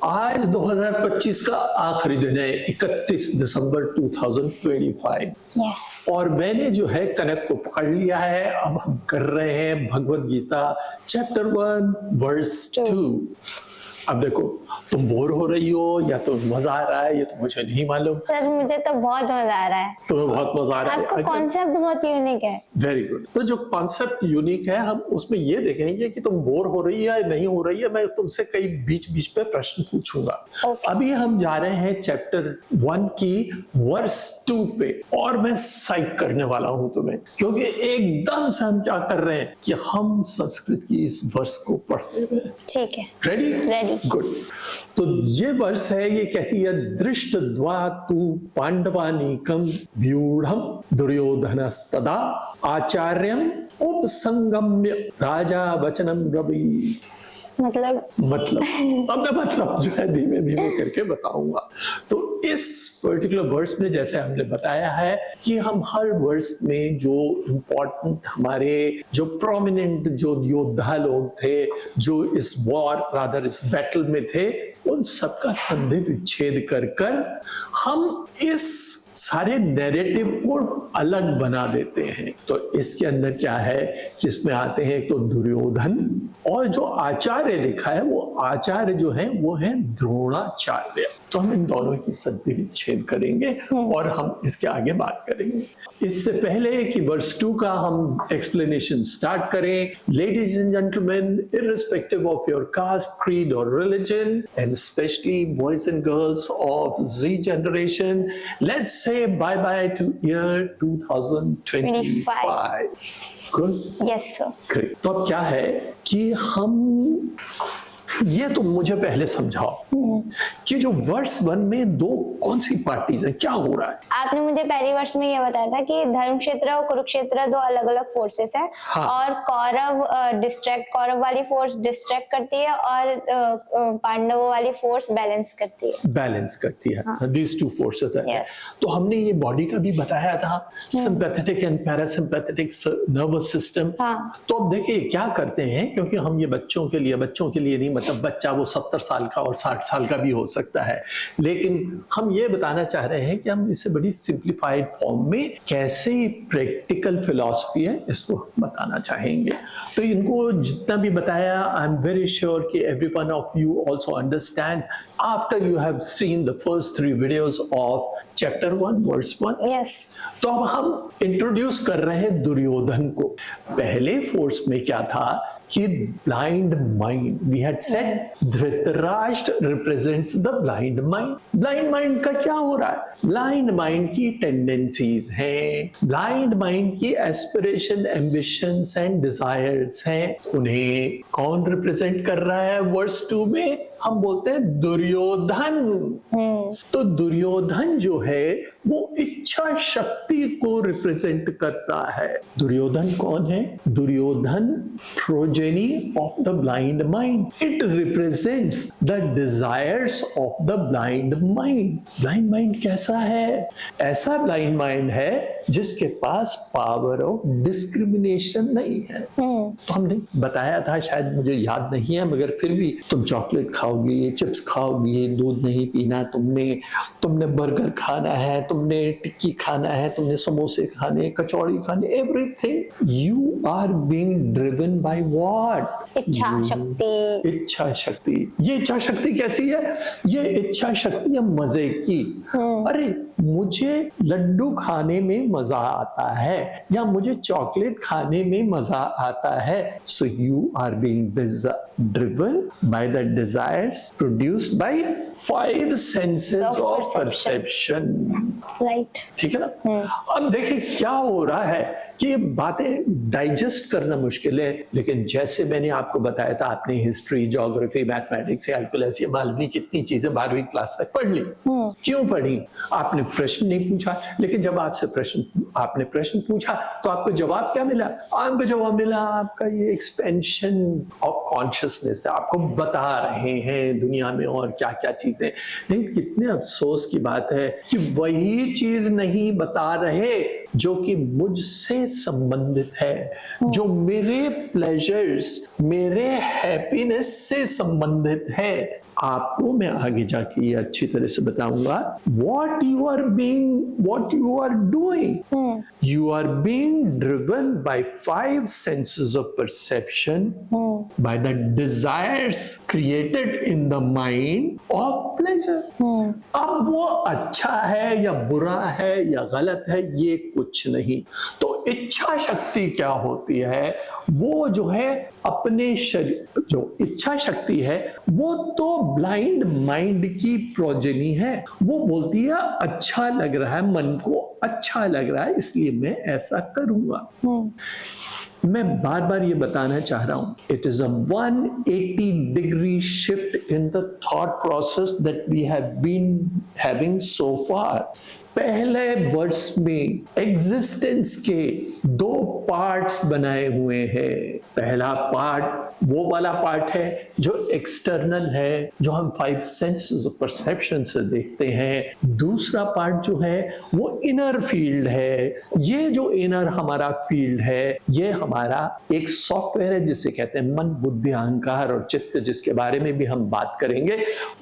आज 2025 का आखिरी दिन है, 31 दिसंबर 2025। यस। और मैंने जो है कनक को पकड़ लिया है। अब हम कर रहे हैं भगवद गीता चैप्टर 1 वर्स 2। अब देखो, तुम बोर हो रही हो या तो मजा आ रहा है, ये तो मुझे नहीं मालूम। सर मुझे तो बहुत मजा आ रहा है। तुम्हें बहुत मजा आ रहा है। आपका कॉन्सेप्ट बहुत यूनिक है। Very good. तो जो कॉन्सेप्ट यूनिक है, हम उसमें ये देखेंगे कि तुम बोर हो रही है या नहीं हो रही है। मैं तुमसे कई बीच बीच पे प्रश्न पूछूंगा। अभी हम जा रहे हैं चैप्टर 1 की वर्स 2 पे, और मैं साइक करने वाला हूं तुम्हें, क्योंकि एकदम से हम क्या कर रहे हैं कि हम संस्कृत की इस वर्स को पढ़ते हुए। ठीक है। रेडी? रेडी। गुड। तो ये वर्ष है, ये कहती है दृष्टद्वा तु पांडवानीकम व्यूढ़म दुर्योधनस्तदा आचार्यम उपसंगम्य राजा वचनम रवि। मतलब अब मैं मतलब जो है धीमे धीमे करके बताऊंगा। तो इस पर्टिकुलर वर्स में जैसे हमने बताया है कि हम हर वर्स में जो इम्पोर्टेंट हमारे जो प्रोमिनेंट जो योद्धा लोग थे, जो इस वॉर रादर इस बैटल में थे, उन सबका संधि विच्छेद कर हम इस सारे नैरेटिव को अलग बना देते हैं। तो इसके अंदर क्या है कि इसमें आते हैं तो दुर्योधन, और जो आचार्य लिखा है वो आचार्य जो है वो है द्रोणाचार्य। तो हम इन दोनों की संधि विच्छेद करेंगे और हम इसके आगे बात करेंगे। इससे पहले कि वर्स 2 का हम एक्सप्लेनेशन स्टार्ट करें, ladies and gentleman, irrespective of your caste, creed or religion, and especially boys and girls of Z generation, let's say bye bye to year 2025. Good? Yes sir. Great. तो अब क्या है कि हम ये तो मुझे पहले समझाओ कि जो वर्स 1 में दो कौन सी पार्टीज है, क्या हो रहा है? आपने मुझे पहली वर्ष में ये बताया था कि धर्म क्षेत्र और कुरुक्षेत्र दो अलग अलग फोर्सेस है। हाँ। और कौरव वाली फोर्स डिस्ट्रैक्ट करती है और पांडवों वाली फोर्स बैलेंस करती है। हाँ। These two forces है। Yes. तो हमने ये बॉडी का भी बताया था, sympathetic and parasympathetic nervous system. हाँ। तो अब देखिए क्या करते हैं, क्योंकि हम ये बच्चों के लिए नहीं, मतलब बच्चा वो 70 साल का और 60 साल का भी हो सकता है, लेकिन हम ये बताना चाह रहे हैं कि हम इसे बड़ी सिंप्लीफाइड फॉर्म में कैसे प्रैक्टिकल फिलॉसफी है इसको बताना चाहेंगे। तो इनको जितना भी बताया, आई एम वेरी श्योर कि every one of you also understand after you have seen the first 3 videos of chapter 1 verse 1। Yes. तो अब हम इंट्रोड्यूस कर रहे हैं दुर्योधन को। पहले फोर्स में क्या था कि blind mind, we had said Dhritarashtra represents the blind mind. Blind mind का क्या हो रहा है? ब्लाइंड माइंड की टेंडेंसीज हैं, ब्लाइंड माइंड की एस्पिरेशन, एम्बिशंस एंड डिजायर्स हैं। उन्हें कौन रिप्रेजेंट कर रहा है वर्स 2 में? हम बोलते हैं दुर्योधन। तो दुर्योधन जो है वो इच्छा शक्ति को रिप्रेजेंट करता है। दुर्योधन कौन है? Duryodhana progeny of the blind mind. It represents the desires of the blind mind. Blind mind कैसा है? ऐसा ब्लाइंड माइंड है जिसके पास पावर ऑफ डिस्क्रिमिनेशन नहीं है। तो हमने बताया था, शायद मुझे याद नहीं है, मगर फिर भी तुम चॉकलेट खाओगी, चिप्स खाओगी, दूध नहीं पीना, तुमने बर्गर खाना है, तुमने टिक्की खाना है, तुमने समोसे खाने, कचौड़ी खाने, everything you are being driven by what? इच्छा शक्ति। इच्छा शक्ति। ये इच्छा शक्ति कैसी है? ये इच्छा शक्ति है मजे की। अरे मुझे लड्डू खाने में मजा आता है या मुझे चॉकलेट खाने में मजा आता है। So you are being driven by the desires produced by 5 senses of perception. Right. ठीक है ना? अब देखिए क्या हो रहा है कि ये बातें डाइजेस्ट करना मुश्किल है, लेकिन जैसे मैंने आपको बताया था, आपने हिस्ट्री, ज्योग्राफी, मैथमेटिक्स, कैलकुलस, ये मालूम नहीं कितनी चीजें 12वीं क्लास तक पढ़ ली। क्यों पढ़ी? आपने प्रश्न नहीं पूछा, लेकिन जब आपने प्रश्न पूछा तो आपको जवाब क्या मिला? आपको जवाब मिला आपका ये एक्सपेंशन ऑफ कॉन्शियसनेस। आपको बता रहे हैं दुनिया में और क्या क्या चीजें। लेकिन कितने अफसोस की बात है कि वही चीज नहीं बता रहे जो कि मुझसे संबंधित है, जो मेरे प्लेजर्स, मेरे हैप्पीनेस से संबंधित है। आपको मैं आगे जाके ये अच्छी तरह से बताऊंगा। What you are doing, you are being driven by 5 senses of perception, by the desires created in the mind of pleasure. अब वो अच्छा है या बुरा है या गलत है, ये कुछ नहीं। तो इच्छा शक्ति क्या होती है? वो जो है अपने शरीर, जो इच्छा शक्ति है वो तो ब्लाइंड माइंड की प्रोजेनी है। वो बोलती है अच्छा लग रहा है, मन को अच्छा लग रहा है, इसलिए मैं ऐसा करूंगा। मैं बार बार ये बताना चाह रहा हूं, it is a 180 degree shift in the thought process that we have been having so far. पहले वर्ष में एग्जिस्टेंस के 2 पार्ट्स बनाए हुए हैं। पहला पार्ट वो वाला पार्ट है जो एक्सटर्नल है, जो हम 5 सेंसेस ऑफ परसेप्शन से देखते हैं। दूसरा पार्ट जो है वो इनर फील्ड है। ये जो इनर हमारा फील्ड है, ये हमारा एक सॉफ्टवेयर है जिसे कहते हैं मन, बुद्धि, अहंकार और चित्त, जिसके बारे में भी हम बात करेंगे।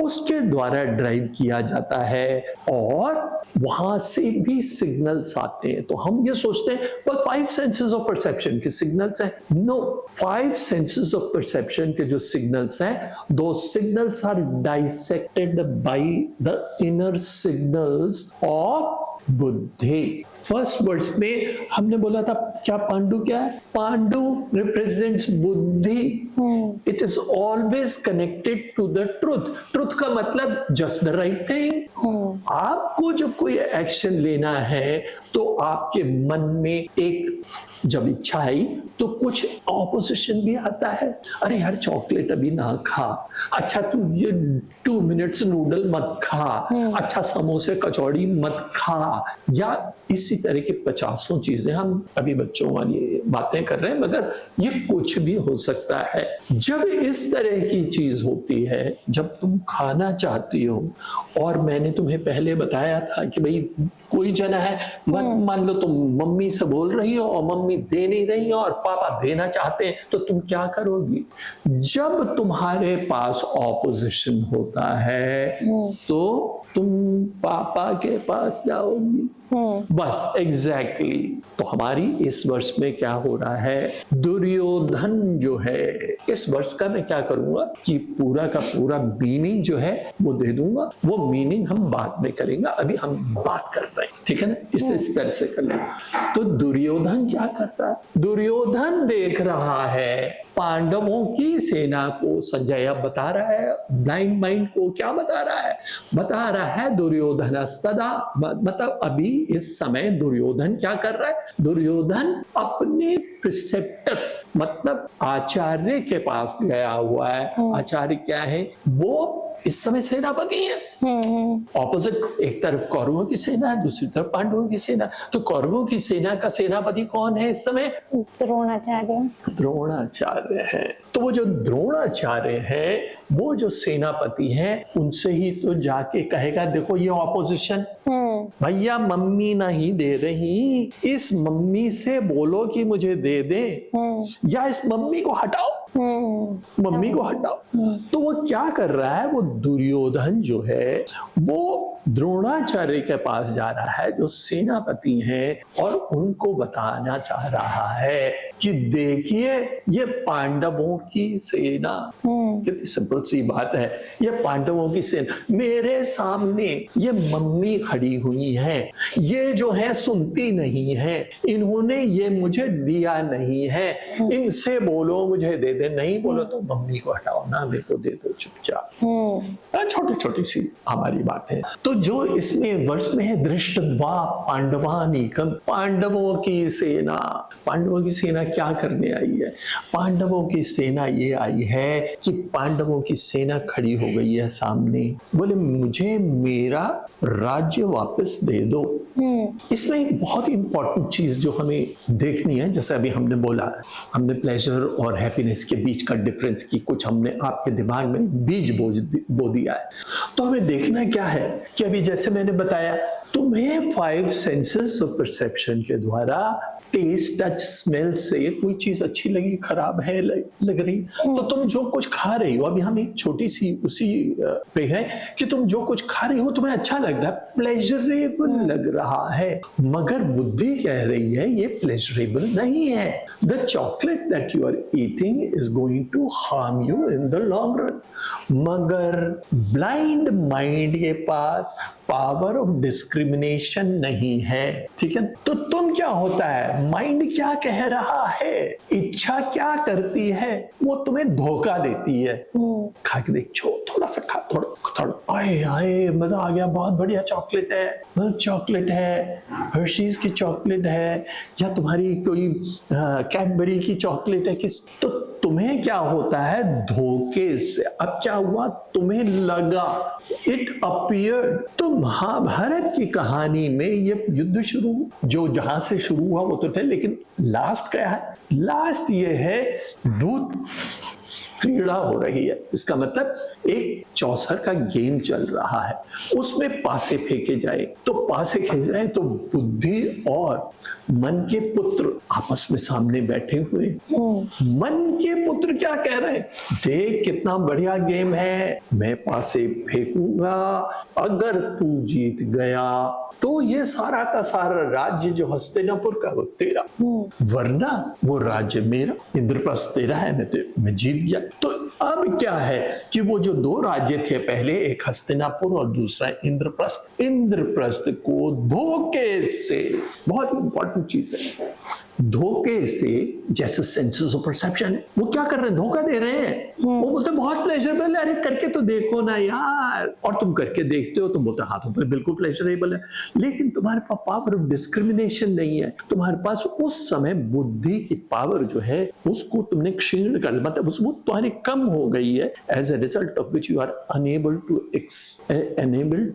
उसके द्वारा ड्राइव किया जाता है और वहां से भी सिग्नल्स आते हैं। तो हम ये सोचते हैं बस 5 सेंसेस ऑफ परसेप्शन के सिग्नल्स हैं। नो, 5 सेंसेस ऑफ परसेप्शन के जो सिग्नल्स हैं, दो signals are dissected by the inner signals of buddhi. First words में हमने बोला था क्या पांडु क्या है? Pandu represents buddhi. It is always connected to the truth. Truth का मतलब जस्ट द राइट थिंग। आपको जब कोई एक्शन लेना है तो आपके मन में एक जब इच्छा आई तो कुछ ऑपोजिशन भी आता है। अरे यार चॉकलेट अभी ना खा, अच्छा तू ये 2 मिनट्स नूडल मत खा, अच्छा समोसे कचौड़ी मत खा, या इसी तरह की 50 चीजें। हम अभी बच्चों वाली बातें कर रहे हैं, मगर ये कुछ भी हो सकता है। जब इस तरह की चीज होती है, जब तुम खाना चाहती हो, और मैंने तुम्हें पहले बताया था कि भाई कोई जना है, मान लो तुम मम्मी से बोल रही हो और मम्मी दे नहीं रही हो और पापा देना चाहते हैं, तो तुम क्या करोगी? जब तुम्हारे पास ऑपोजिशन होता है तो तुम पापा के पास जाओगी। बस एग्जैक्टली। तो हमारी इस वर्ष में क्या हो रहा है, दुर्योधन जो है, इस वर्ष का मैं क्या करूंगा कि पूरा का पूरा मीनिंग जो है वो दे दूंगा। वो मीनिंग हम बाद में करेंगे, अभी हम बात कर रहे हैं, ठीक है ना? इस तरह से कर लें। तो दुर्योधन क्या करता है? दुर्योधन देख रहा है पांडवों की सेना को। संजय अब बता रहा है ब्लाइंड माइंड को, क्या बता रहा है? बता रहा है दुर्योधनस्तदा, मतलब अभी इस समय दुर्योधन क्या कर रहा है? दुर्योधन अपने प्रिसेप्टर मतलब आचार्य के पास गया हुआ है। आचार्य क्या है? वो इस समय सेनापति है। ऑपोजिट, एक तरफ कौरवों की सेना है, दूसरी तरफ पांडवों की सेना। तो कौरवों की सेना का सेनापति कौन है इस समय? द्रोणाचार्य। द्रोणाचार्य है। तो वो जो द्रोणाचार्य है, वो जो सेनापति हैं, उनसे ही तो जाके कहेगा देखो ये ऑपोजिशन, भैया मम्मी नहीं दे रही, इस मम्मी से बोलो कि मुझे दे दे, या इस मम्मी को हटाओ, मम्मी को हटाओ। तो वो क्या कर रहा है? वो दुर्योधन जो है वो द्रोणाचार्य के पास जा रहा है, जो सेनापति हैं, और उनको बताना चाह रहा है कि देखिए ये पांडवों की सेना। कितनी सिंपल सी बात है, ये पांडवों की सेना मेरे सामने, ये मम्मी खड़ी हुई है, ये जो है सुनती नहीं है, इन्होंने ये मुझे दिया नहीं है, इनसे बोलो मुझे दे दे, नहीं बोलो तो मम्मी को हटाओ ना, मेरे को दे दो चुपचाप। छोटी छोटी सी हमारी बात है। तो जो इसमें वर्ष में है दृष्टद्वा पांडवानीकम, पांडवों की सेना। पांडवों की सेना क्या करने आई है? पांडवों की सेना ये आई है कि पांडवों की सेना खड़ी हो गई है सामने, बोले मुझे मेरा राज्य वापस दे दो। इसमें एक बहुत ही इंपॉर्टेंट चीज जो हमें देखनी है, जैसे अभी हमने बोला, हमने प्लेजर और हैप्पीनेस के बीच का डिफरेंस की कुछ हमने आपके दिमाग में बीज बो दिया है। तो हमें देखना क्या है कि अभी जैसे मैंने बताया, तुम्हें 5 सेंसेस ऑफ परसेप्शन के द्वारा टेस्ट, टच, स्मेल से कोई चीज अच्छी लगी, खराब है लग रही, तो तुम जो कुछ खा रही हो, अभी हम एक छोटी सी उसी पे है कि तुम जो कुछ खा रही हो तुम्हें अच्छा लग रहा है, प्लेजरेबल लग रहा है, मगर बुद्धि कह रही है ये प्लेजरेबल नहीं है। The chocolate that you are eating is going to harm you in the long run. मगर ब्लाइंड माइंड के पास पावर ऑफ डिस्क्रिमिनेशन नहीं है, ठीक है। तो तुम क्या होता है, माइंड क्या कह रहा है, इच्छा क्या करती है, वो तुम्हें धोखा देती है। खा के देख, थोड़ा सा खा, थोड़ा आए आए मजा आ गया, बहुत बढ़िया चॉकलेट है, मिल्क चॉकलेट है, हर्शीज की चॉकलेट है, या तुम्हारी कोई कैडबरी की चॉकलेट है, किस, तो तुम्हें क्या होता है, धोखे से। अब क्या हुआ, तुम्हें लगा, इट अपीयर्ड। तो महाभारत की कहानी में ये युद्ध शुरू, जो जहां से शुरू हुआ वो तो थे, लेकिन लास्ट क्या है, लास्ट ये है दूध क्रीड़ा हो रही है। इसका मतलब एक चौसर का गेम चल रहा है, उसमें पासे फेंके जाए, तो पासे खेल जाए तो बुद्धि और मन के पुत्र आपस में सामने बैठे हुए। मन के पुत्र क्या कह रहे हैं, देख कितना बढ़िया गेम है, मैं पासे फेंकूंगा, अगर तू जीत गया तो ये सारा का सारा राज्य जो हस्तिनापुर का वो तेरा, वरना वो राज्य मेरा, इंद्रप्रस्थ तेरा है, मैं जीत गया। तो अब क्या है कि वो जो 2 राज्य थे पहले, एक हस्तिनापुर और दूसरा इंद्रप्रस्थ, इंद्रप्रस्थ को धोखे से, बहुत इंपॉर्टेंट चीज है, धोखे से, जैसे सेंसेस ऑफ परसेप्शन, वो क्या कर रहे हैं, धोखा दे रहे हैं। वो बोलते बहुत प्लेजरेबल है, अरे करके तो देखो ना यार, और तुम करके देखते हो, तुम बोलते हाथों पर बिल्कुल प्लेजरेबल है, लेकिन तुम्हारे पास पावर ऑफ डिस्क्रिमिनेशन नहीं है, तुम्हारे पास उस समय बुद्धि की पावर जो है उसको तुमने क्षीण कर, मतलब वो तुम्हारी कम हो गई है, as a result of which you are unable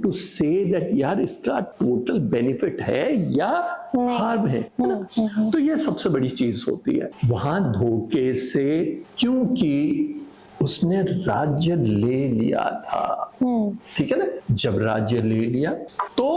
to say that यार इसका टोटल बेनिफिट है या हार्म है ना। तो ये सबसे बड़ी चीज होती है वहां धोखे से, क्योंकि उसने राज्य ले लिया था, ठीक है ना। जब राज्य ले लिया तो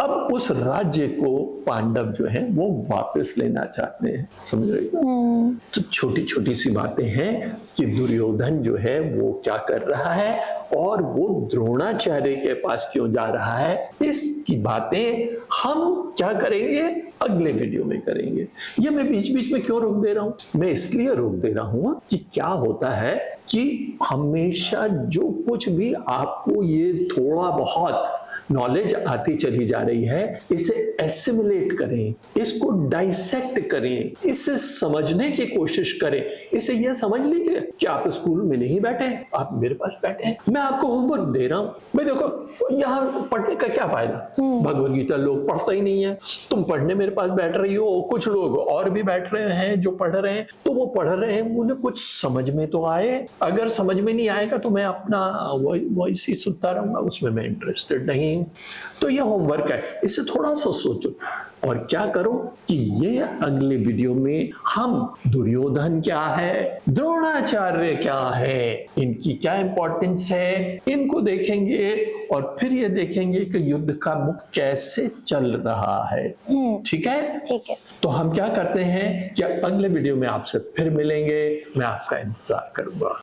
अब उस राज्य को पांडव जो है वो वापस लेना चाहते हैं, समझ रही हो। तो छोटी छोटी सी बातें हैं कि दुर्योधन जो है वो क्या कर रहा है और वो द्रोणाचार्य के पास क्यों जा रहा है, इसकी बातें हम क्या करेंगे, अगले वीडियो में करेंगे। ये मैं बीच बीच में क्यों रोक दे रहा हूं, मैं इसलिए रोक दे रहा हूं कि क्या होता है कि हमेशा जो कुछ भी आपको ये थोड़ा बहुत नॉलेज आती चली जा रही है, इसे एसिमुलेट करें, इसको डाइसेक्ट करें, इसे समझने की कोशिश करें। इसे यह समझ लीजिए कि आप स्कूल में नहीं बैठे, आप मेरे पास बैठे हैं, मैं आपको होमवर्क दे रहा हूं। भाई देखो यहाँ पढ़ने का क्या फायदा, भगवद गीता लोग पढ़ता ही नहीं है, तुम पढ़ने मेरे पास बैठ रही हो, कुछ लोग और भी बैठ रहे हैं जो पढ़ रहे हैं, तो वो पढ़ रहे हैं, उन्हें कुछ समझ में तो आए, अगर समझ में नहीं आएगा तो मैं अपना वॉइस ही सुनता रहूंगा, उसमें मैं इंटरेस्टेड नहीं। तो ये होमवर्क है, इसे थोड़ा सा सोचो और क्या करो कि ये अगले वीडियो में हम दुर्योधन क्या है, द्रोणाचार्य क्या है, इनकी क्या इंपॉर्टेंस है, इनको देखेंगे और फिर ये देखेंगे कि युद्ध का मुख कैसे चल रहा है। ठीक है, ठीक है। तो हम क्या करते हैं कि अगले वीडियो में आपसे फिर मिलेंगे, मैं आपका इंतजार करूंगा।